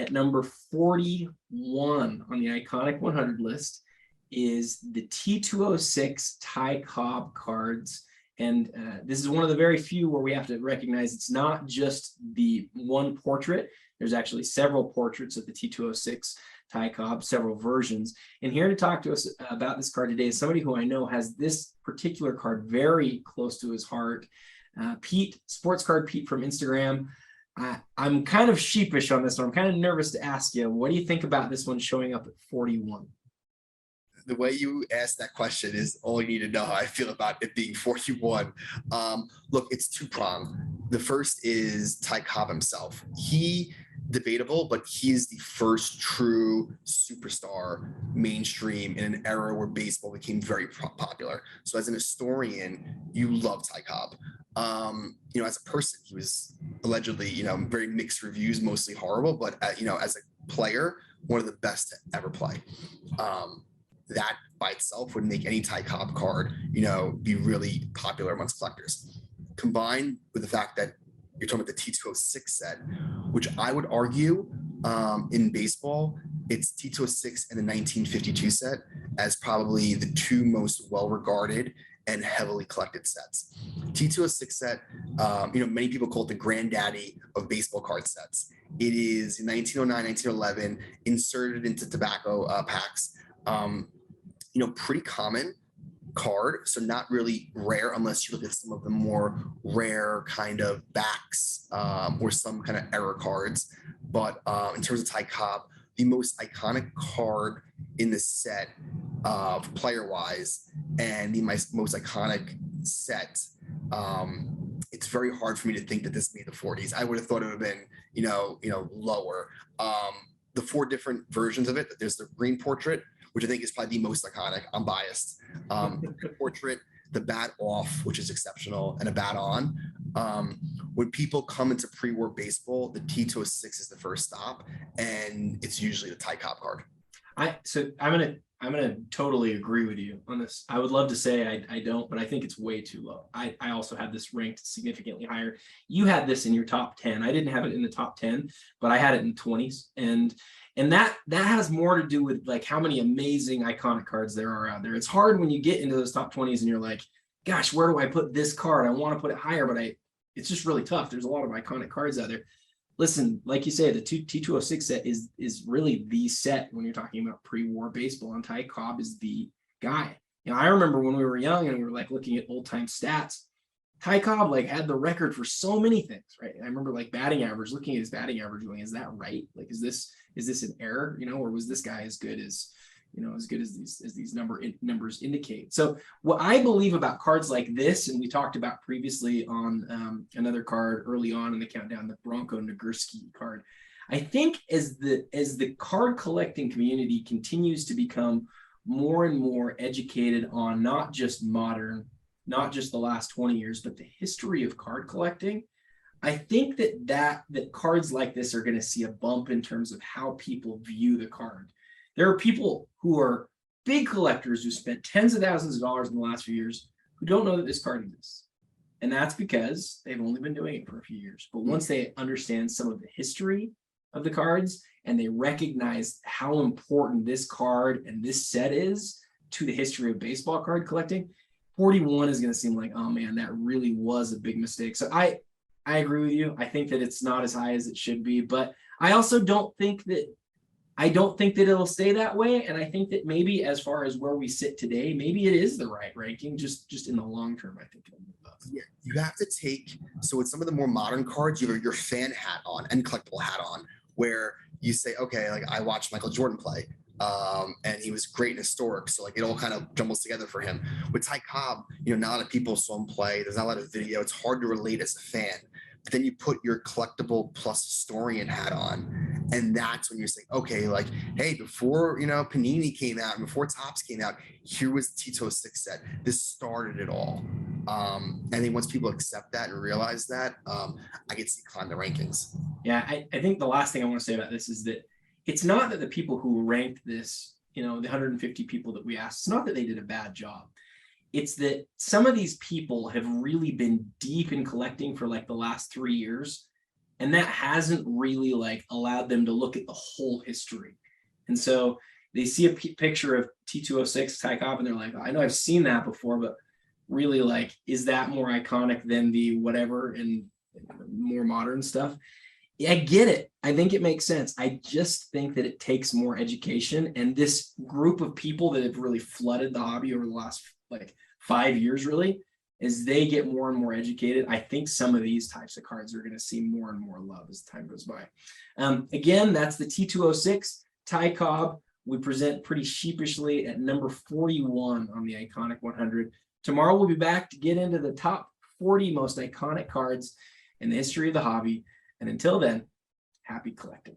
at number 41 on the Iconic 100 list is the T206 Ty Cobb cards. And this is one of the very few where we have to recognize it's not just the one portrait. There's actually several portraits of the T206 Ty Cobb, several versions. And here to talk to us about this card today is somebody who I know has this particular card very close to his heart. Pete, Sports Card Pete from Instagram. I'm kind of sheepish on this one. I'm kind of nervous to ask you, what do you think about this one showing up at 41? The way you ask that question is all you need to know how I feel about it being 41. Look, it's two-pronged. The first is Ty Cobb himself. He, debatable, but he is the first true superstar mainstream in an era where baseball became very popular. So as an historian, you love Ty Cobb. As a person, he was allegedly, very mixed reviews, mostly horrible, but, as a player, one of the best to ever play. That by itself would make any Ty Cobb card, be really popular amongst collectors. Combined with the fact that you're talking about the T206 set, which I would argue in baseball, it's T206 and the 1952 set as probably the two most well-regarded and heavily collected sets. T206 set, many people call it the granddaddy of baseball card sets. It is in 1909, 1911, inserted into tobacco packs. Pretty common card, so not really rare unless you look at some of the more rare kind of backs or some kind of error cards. But in terms of Ty Cobb, the most iconic card in the set player-wise and the most iconic set, it's very hard for me to think that this made the 40s. I would have thought it would have been, lower. The four different versions of it, there's the green portrait, which I think is probably the most iconic. I'm biased. The portrait, the bat off, which is exceptional, and a bat on. When people come into pre-war baseball, the T206 is the first stop, and it's usually the Ty Cobb card. I'm gonna totally agree with you on this. I would love to say I don't, but I think it's way too low. I also have this ranked significantly higher. You had this in your top 10. I didn't have it in the top 10, but I had it in 20s. And that has more to do with like how many amazing iconic cards there are out there. It's hard when you get into those top 20s and you're like, gosh, where do I put this card? I want to put it higher, but it's just really tough. There's a lot of iconic cards out there. Listen, like you say, the T206 set is really the set when you're talking about pre-war baseball, and Ty Cobb is the guy. I remember when we were young and we were like looking at old time stats, Ty Cobb like had the record for so many things, right? I remember like batting average, looking at his batting average, going, is that right? Like, is this an error? Or was this guy as good as these numbers indicate? So what I believe about cards like this, and we talked about previously on another card early on in the countdown, the Bronco Nagurski card. I think as the card collecting community continues to become more and more educated on not just not just the last 20 years, but the history of card collecting, I think that cards like this are going to see a bump in terms of how people view the card. There are people who are big collectors who spent tens of thousands of dollars in the last few years who don't know that this card exists. And that's because they've only been doing it for a few years. But once they understand some of the history of the cards and they recognize how important this card and this set is to the history of baseball card collecting, 41 is going to seem like, oh man, that really was a big mistake. So I agree with you. I think that it's not as high as it should be, but I also don't think that it'll stay that way. And I think that maybe as far as where we sit today, maybe it is the right ranking, just in the long term, I think it'll move up. Yeah, you have to take, so with some of the more modern cards, you have your fan hat on and collectible hat on, where you say, okay, like I watched Michael Jordan play. And he was great and historic. So like it all kind of jumbles together for him. With Ty Cobb, not a lot of people saw him play. There's not a lot of video. It's hard to relate as a fan. But then you put your collectible plus historian hat on, and that's when you're saying, okay, like, hey, before Panini came out and before Topps came out, here was the T206 set. This started it all. And then once people accept that and realize that, I get to see climb the rankings. Yeah, I think the last thing I want to say about this is that it's not that the people who ranked this, the 150 people that we asked, it's not that they did a bad job. It's that some of these people have really been deep in collecting for like the last 3 years. And that hasn't really like allowed them to look at the whole history. And so they see a picture of T206 Ty Cobb and they're like, I know I've seen that before, but really like, is that more iconic than the whatever and more modern stuff? Yeah, I get it. I think it makes sense. I just think that it takes more education, and this group of people that have really flooded the hobby over the last like 5 years, really, as they get more and more educated, I think some of these types of cards are going to see more and more love as time goes by. Again, that's the T206 Ty Cobb. We present pretty sheepishly at number 41 on the Iconic 100. Tomorrow we'll be back to get into the top 40 most iconic cards in the history of the hobby. And until then, happy collecting.